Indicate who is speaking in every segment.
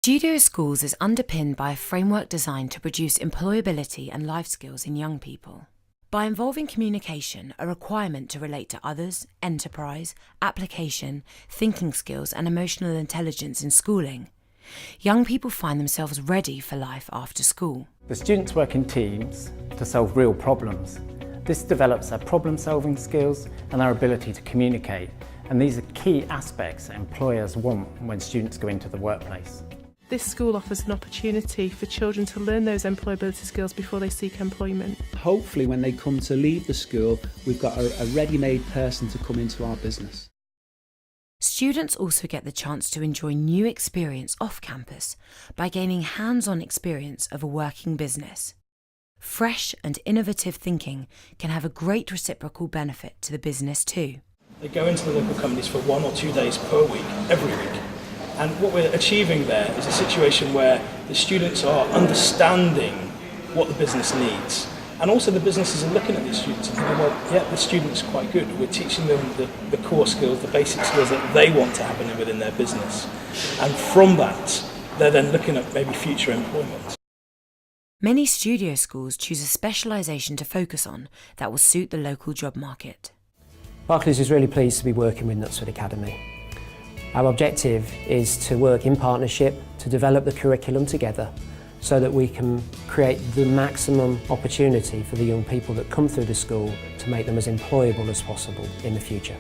Speaker 1: Studio Schools is underpinned by a framework designed to produce employability and life skills in young people. By involving communication, a requirement to relate to others, enterprise, application, thinking skills and emotional intelligence in schooling, young people find themselves ready for life after school.
Speaker 2: The students work in teams to solve real problems. This develops their problem-solving skills and their ability to communicate, and these are key aspects that employers want when students go into the workplace.
Speaker 3: This school offers an opportunity for children to learn those employability skills before they seek employment.
Speaker 4: Hopefully when they come to leave the school, we've got a ready-made person to come into our business.
Speaker 1: Students also get the chance to enjoy new experience off campus by gaining hands-on experience of a working business. Fresh and innovative thinking can have a great reciprocal benefit to the business too.
Speaker 5: They go into the local companies for 1 or 2 days per week, every week. And what we're achieving there is a situation where the students are understanding what the business needs. And also the businesses are looking at these students and thinking, well, yeah, the student's quite good. We're teaching them the core skills, the basic skills that they want to happen within their business. And from that, they're then looking at maybe future employment.
Speaker 1: Many studio schools choose a specialisation to focus on that will suit the local job market.
Speaker 6: Barclays is really pleased to be working with Knutsford Academy. Our objective is to work in partnership to develop the curriculum together so that we can create the maximum opportunity for the young people that come through the school to make them as employable as possible in the future.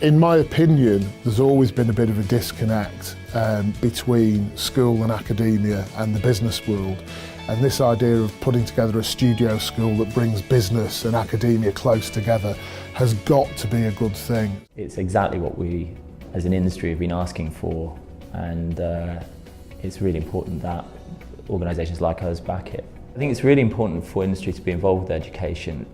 Speaker 7: In my opinion, there's always been a bit of a disconnect between school and academia and the business world. And this idea of putting together a studio school that brings business and academia close together has got to be a good thing.
Speaker 8: It's exactly what we as an industry have been asking for, and it's really important that organisations like us back it. I think it's really important for industry to be involved with education,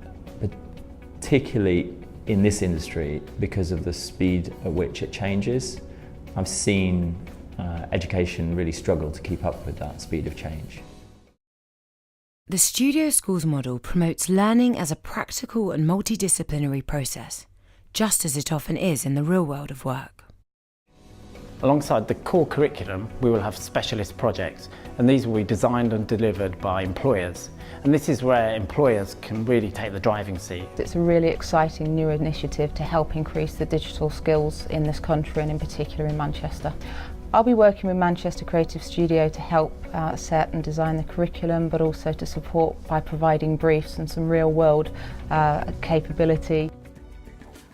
Speaker 8: particularly in this industry because of the speed at which it changes. I've seen education really struggle to keep up with that speed of change.
Speaker 1: The Studio Schools model promotes learning as a practical and multidisciplinary process, just as it often is in the real world of work.
Speaker 2: Alongside the core curriculum, we will have specialist projects, and these will be designed and delivered by employers. And this is where employers can really take the driving seat.
Speaker 9: It's a really exciting new initiative to help increase the digital skills in this country and in particular in Manchester. I'll be working with Manchester Creative Studio to help set and design the curriculum, but also to support by providing briefs and some real world capability.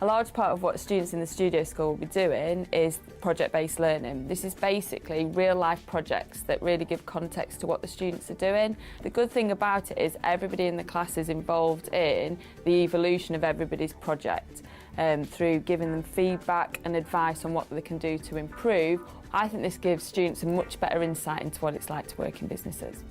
Speaker 10: A large part of what students in the studio school will be doing is project-based learning. This is basically real-life projects that really give context to what the students are doing. The good thing about it is everybody in the class is involved in the evolution of everybody's project through giving them feedback and advice on what they can do to improve. I think this gives students a much better insight into what it's like to work in businesses.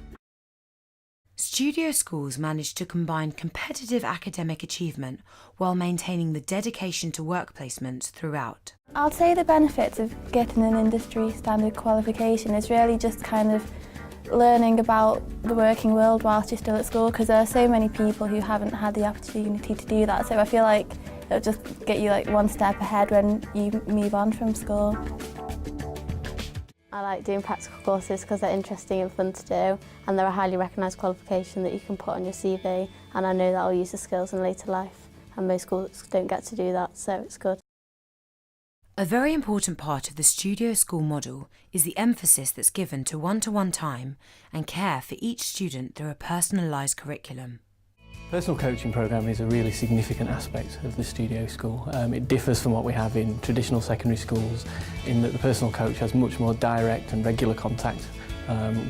Speaker 1: Studio schools manage to combine competitive academic achievement while maintaining the dedication to work placements throughout.
Speaker 11: I'd say the benefits of getting an industry standard qualification is really just kind of learning about the working world whilst you're still at school, because there are so many people who haven't had the opportunity to do that, so I feel like it'll just get you like one step ahead when you move on from school.
Speaker 12: I like doing practical courses because they're interesting and fun to do, and they're a highly recognised qualification that you can put on your CV, and I know that I'll use the skills in later life, and most schools don't get to do that, so it's good.
Speaker 1: A very important part of the studio school model is the emphasis that's given to one-to-one time and care for each student through a personalised curriculum.
Speaker 6: Personal coaching programme is a really significant aspect of the studio school. It differs from what we have in traditional secondary schools in that the personal coach has much more direct and regular contact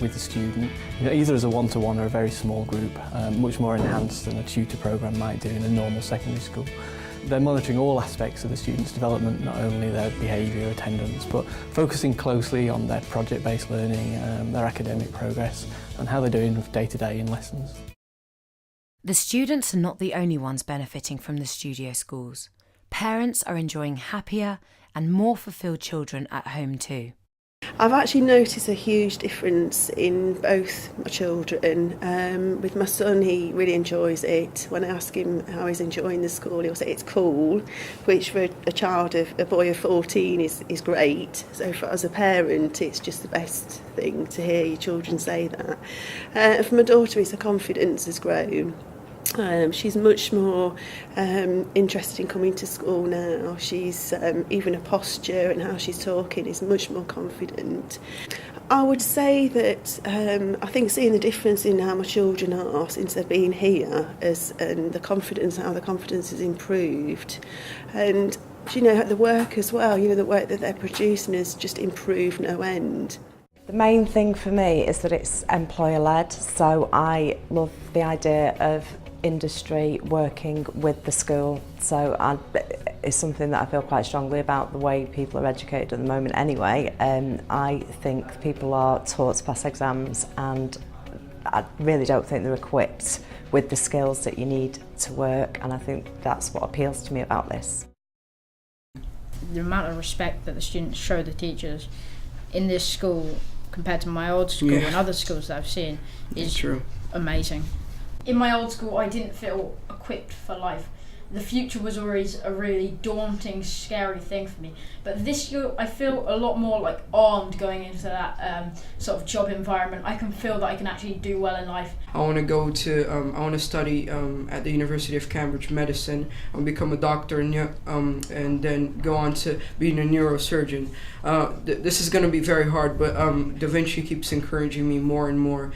Speaker 6: with the student, either as a one-to-one or a very small group, much more enhanced than a tutor programme might do in a normal secondary school. They're monitoring all aspects of the students' development, not only their behaviour, attendance, but focusing closely on their project-based learning, their academic progress and how they're doing day-to-day in lessons.
Speaker 1: The students are not the only ones benefiting from the studio schools. Parents are enjoying happier and more fulfilled children at home too.
Speaker 13: I've actually noticed a huge difference in both my children. With my son, he really enjoys it. When I ask him how he's enjoying the school, he'll say it's cool, which for a boy of 14 is great. So as a parent, it's just the best thing to hear your children say that. For my daughter, her confidence has grown. She's much more interested in coming to school now. She's even her posture and how she's talking is much more confident. I would say that I think seeing the difference in how my children are since they've been here and how the confidence has improved. And the work as well, the work that they're producing has just improved no end.
Speaker 14: The main thing for me is that it's employer-led, so I love the idea of industry working with the school, so it's something that I feel quite strongly about the way people are educated at the moment anyway. I think people are taught to pass exams, and I really don't think they're equipped with the skills that you need to work, and I think that's what appeals to me about this.
Speaker 15: The amount of respect that the students show the teachers in this school compared to my old school and other schools that I've seen is amazing. In my old school, I didn't feel equipped for life. The future was always a really daunting, scary thing for me. But this year, I feel a lot more like armed going into that sort of job environment. I can feel that I can actually do well in life.
Speaker 16: I want to study at the University of Cambridge medicine and become a doctor and then go on to being a neurosurgeon. This is going to be very hard, but Da Vinci keeps encouraging me more and more.